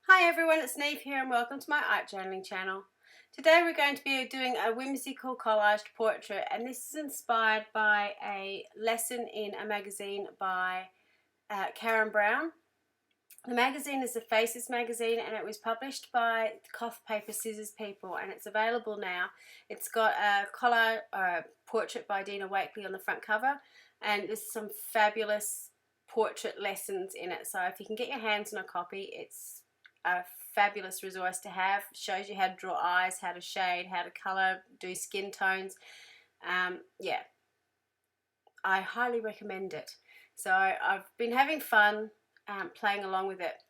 Hi everyone, it's Niamh here and welcome to my art journaling channel. Today we're going to be doing a whimsical collaged portrait, and this is inspired by a lesson in a magazine by Karen Brown. The magazine is the Faces magazine and it was published by Cloth Paper Scissors people, and it's available now. It's got a collage or a portrait by Dina Wakley on the front cover, and there's some fabulous portrait lessons in it. So if you can get your hands on a copy, it's a fabulous resource to have. Shows you how to draw eyes, how to shade, how to colour, do skin tones. Yeah, I highly recommend it. So I've been having fun playing along with it,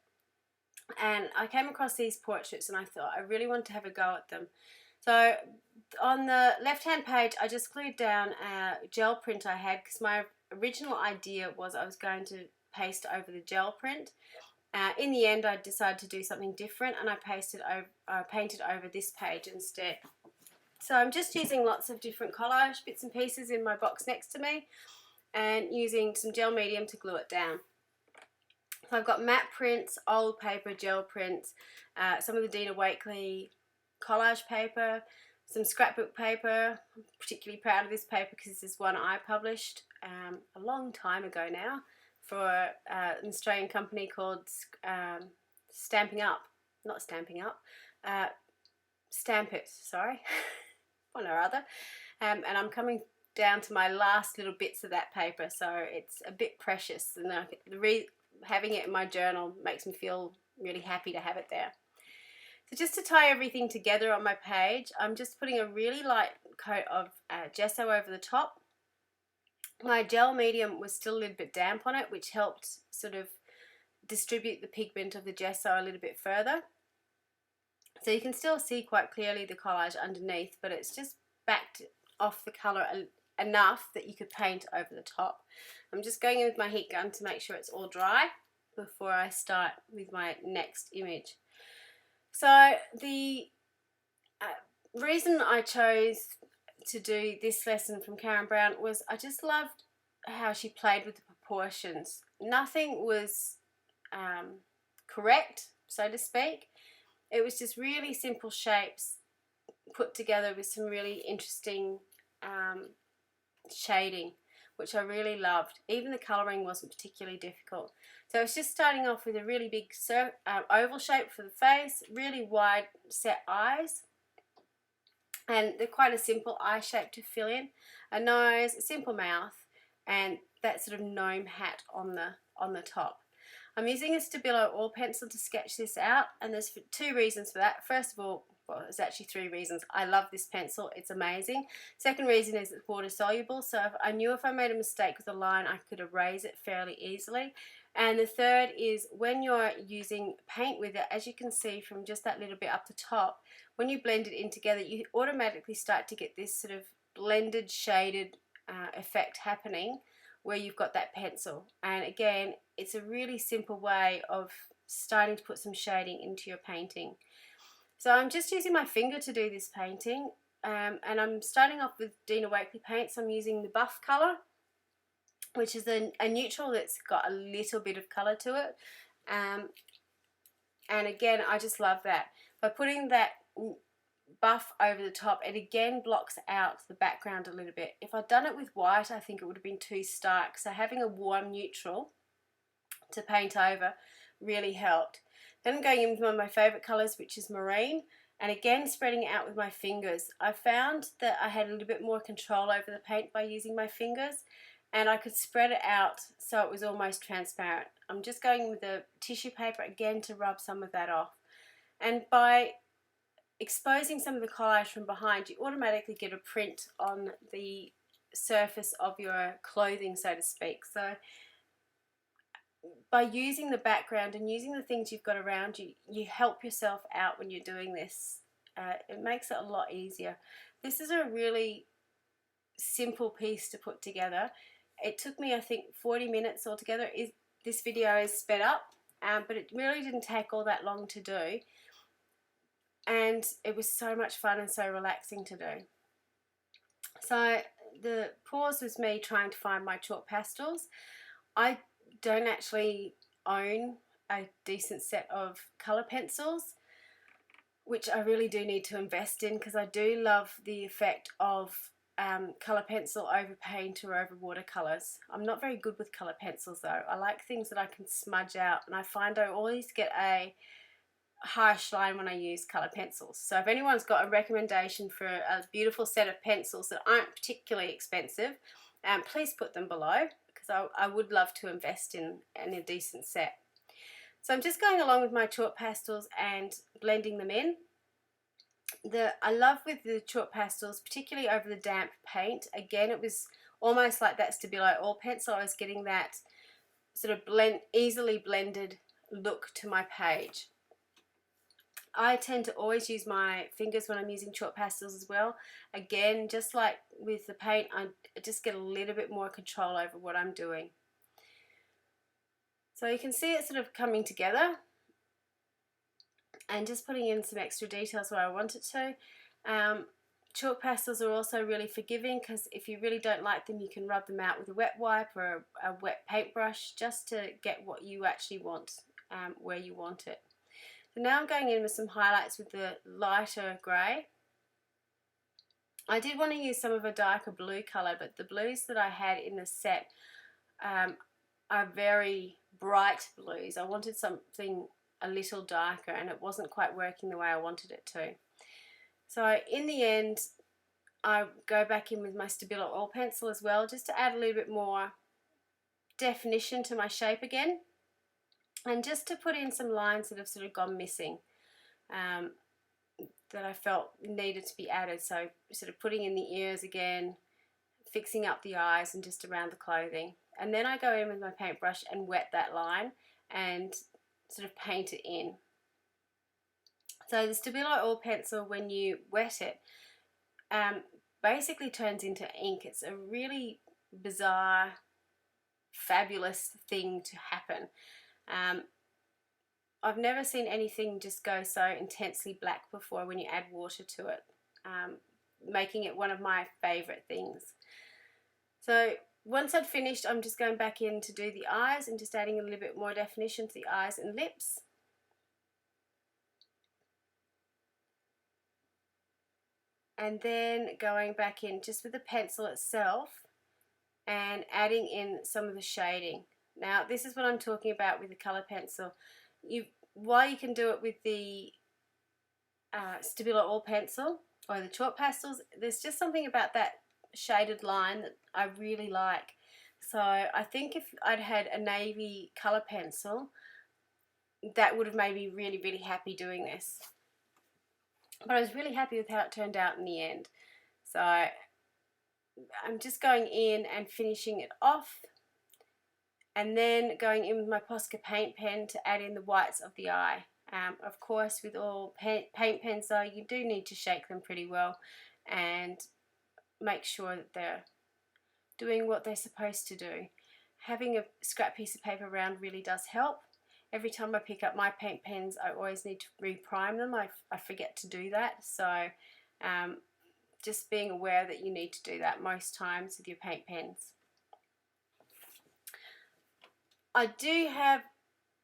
and I came across these portraits and I thought I really want to have a go at them. So on the left hand page I just glued down a gel print I had, because my original idea was I was going to paste over the gel print. In the end I decided to do something different and I painted over this page instead. So I'm just using lots of different collage bits and pieces in my box next to me and using some gel medium to glue it down. So I've got matte prints, old paper, gel prints, some of the Dina Wakley collage paper, some scrapbook paper. I'm particularly proud of this paper because this is one I published a long time ago now for an Australian company called Stamping Up, not Stamping Up, Stamp It, sorry, one or other. And I'm coming down to my last little bits of that paper, so it's a bit precious, and having it in my journal makes me feel really happy to have it there. So just to tie everything together on my page, I'm just putting a really light coat of gesso over the top. My gel medium was still a little bit damp on it, which helped sort of distribute the pigment of the gesso a little bit further. So you can still see quite clearly the collage underneath, but it's just backed off the colour enough that you could paint over the top. I'm just going in with my heat gun to make sure it's all dry before I start with my next image. So the reason I chose to do this lesson from Karen Brown was I just loved how she played with the proportions. Nothing was correct, so to speak. It was just really simple shapes put together with some really interesting shading, which I really loved. Even the colouring wasn't particularly difficult. So it's just starting off with a really big oval shape for the face, really wide set eyes, and they're quite a simple eye shape to fill in, a nose, a simple mouth, and that sort of gnome hat on the top. I'm using a Stabilo oil pencil to sketch this out, and there's two reasons for that. First of all, well, there's actually three reasons. I love this pencil, it's amazing. Second reason is it's water soluble, so I knew if I made a mistake with a line I could erase it fairly easily. And the third is when you're using paint with it, as you can see from just that little bit up the top, when you blend it in together you automatically start to get this sort of blended shaded effect happening where you've got that pencil. And again, it's a really simple way of starting to put some shading into your painting. So I'm just using my finger to do this painting, and I'm starting off with Dina Wakley paints. I'm using the buff colour, which is a neutral that's got a little bit of colour to it, and again I just love that. By putting that buff over the top, it again blocks out the background a little bit. If I'd done it with white, I think it would have been too stark, so having a warm neutral to paint over really helped. Then I'm going in with one of my favourite colours, which is marine, and again spreading it out with my fingers. I found that I had a little bit more control over the paint by using my fingers, and I could spread it out so it was almost transparent. I'm just going with a tissue paper again to rub some of that off. And by exposing some of the collage from behind, you automatically get a print on the surface of your clothing, so to speak. So by using the background and using the things you've got around you, you help yourself out when you're doing this. It makes it a lot easier. This is a really simple piece to put together. It took me, I think, 40 minutes altogether. This video is sped up, but it really didn't take all that long to do. And it was so much fun and so relaxing to do. So the pause was me trying to find my chalk pastels. I don't actually own a decent set of colour pencils, which I really do need to invest in, because I do love the effect of colour pencil over paint or over watercolours. I'm not very good with colour pencils though. I like things that I can smudge out, and I find I always get a harsh line when I use colour pencils. So if anyone's got a recommendation for a beautiful set of pencils that aren't particularly expensive, please put them below, because I would love to invest in a decent set. So I'm just going along with my chalk pastels and blending them in. I love with the chalk pastels, particularly over the damp paint, again it was almost like that Stabilo oil pencil. I was getting that sort of easily blended look to my page. I tend to always use my fingers when I'm using chalk pastels as well. Again, just like with the paint, I just get a little bit more control over what I'm doing. So you can see it sort of coming together, and just putting in some extra details where I want it to. Chalk pastels are also really forgiving, because if you really don't like them, you can rub them out with a wet wipe or a wet paintbrush, just to get what you actually want where you want it. So now I'm going in with some highlights with the lighter grey. I did want to use some of a darker blue colour, but the blues that I had in the set are very bright blues. I wanted something a little darker, and it wasn't quite working the way I wanted it to. So in the end, I go back in with my Stabilo oil pencil as well, just to add a little bit more definition to my shape again, and just to put in some lines that have sort of gone missing, that I felt needed to be added. So sort of putting in the ears again, fixing up the eyes, and just around the clothing. And then I go in with my paintbrush and wet that line and sort of paint it in. So the Stabilo oil pencil, when you wet it, basically turns into ink. It's a really bizarre, fabulous thing to happen. I've never seen anything just go so intensely black before when you add water to it, making it one of my favourite things. So once I'd finished, I'm just going back in to do the eyes and just adding a little bit more definition to the eyes and lips. And then going back in just with the pencil itself and adding in some of the shading. Now this is what I'm talking about with the colour pencil. While you can do it with the Stabilo oil pencil or the chalk pastels, there's just something about that shaded line that I really like. So I think if I'd had a navy colour pencil, that would have made me really, really happy doing this. But I was really happy with how it turned out in the end. So I'm just going in and finishing it off, and then going in with my Posca paint pen to add in the whites of the eye. Of course, with all paint pens though, you do need to shake them pretty well and make sure that they're doing what they're supposed to do. Having a scrap piece of paper around really does help. Every time I pick up my paint pens, I always need to re-prime them. I forget to do that, so just being aware that you need to do that most times with your paint pens. I do have,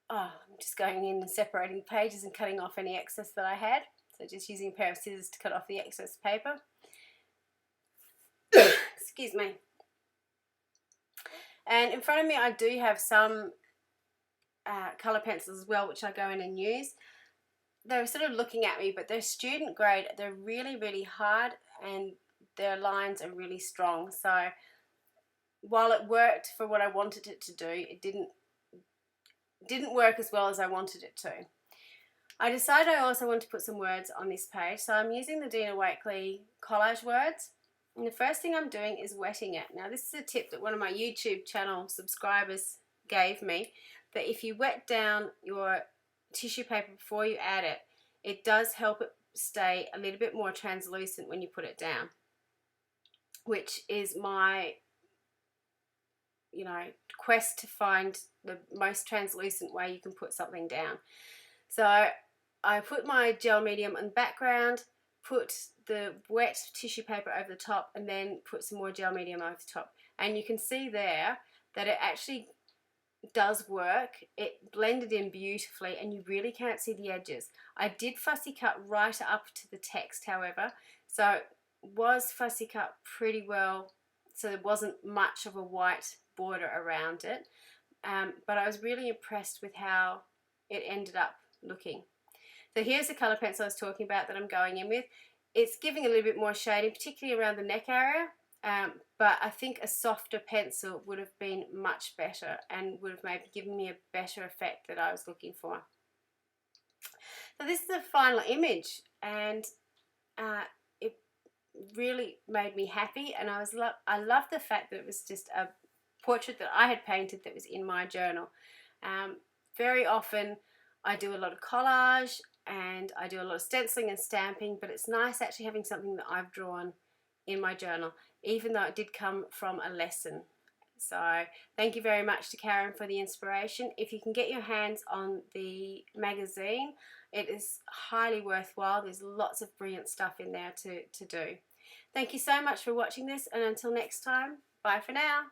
I'm just going in and separating pages and cutting off any excess that I had. So just using a pair of scissors to cut off the excess paper. Excuse me. And in front of me I do have some colour pencils as well, which I go in and use. They're sort of looking at me, but they're student grade. They're really, really hard, and their lines are really strong. So while it worked for what I wanted it to do, it didn't work as well as I wanted it to. I decided I also want to put some words on this page, so I'm using the Dina Wakley collage words. And the first thing I'm doing is wetting it. Now this is a tip that one of my YouTube channel subscribers gave me, that if you wet down your tissue paper before you add it, it does help it stay a little bit more translucent when you put it down, which is my quest to find the most translucent way you can put something down. So I put my gel medium on the background, put the wet tissue paper over the top, and then put some more gel medium over the top. And you can see there that it actually does work. It blended in beautifully and you really can't see the edges. I did fussy cut right up to the text, however, so it was fussy cut pretty well, so there wasn't much of a white border around it, but I was really impressed with how it ended up looking. So here's the colour pencil I was talking about that I'm going in with. It's giving a little bit more shading, particularly around the neck area, but I think a softer pencil would have been much better and would have maybe given me a better effect that I was looking for. So this is the final image, and it really made me happy, and I love the fact that it was just a portrait that I had painted that was in my journal. Very often I do a lot of collage and I do a lot of stenciling and stamping, but it's nice actually having something that I've drawn in my journal, even though it did come from a lesson. So thank you very much to Karen for the inspiration. If you can get your hands on the magazine, it is highly worthwhile. There's lots of brilliant stuff in there to do. Thank you so much for watching this, and until next time, bye for now.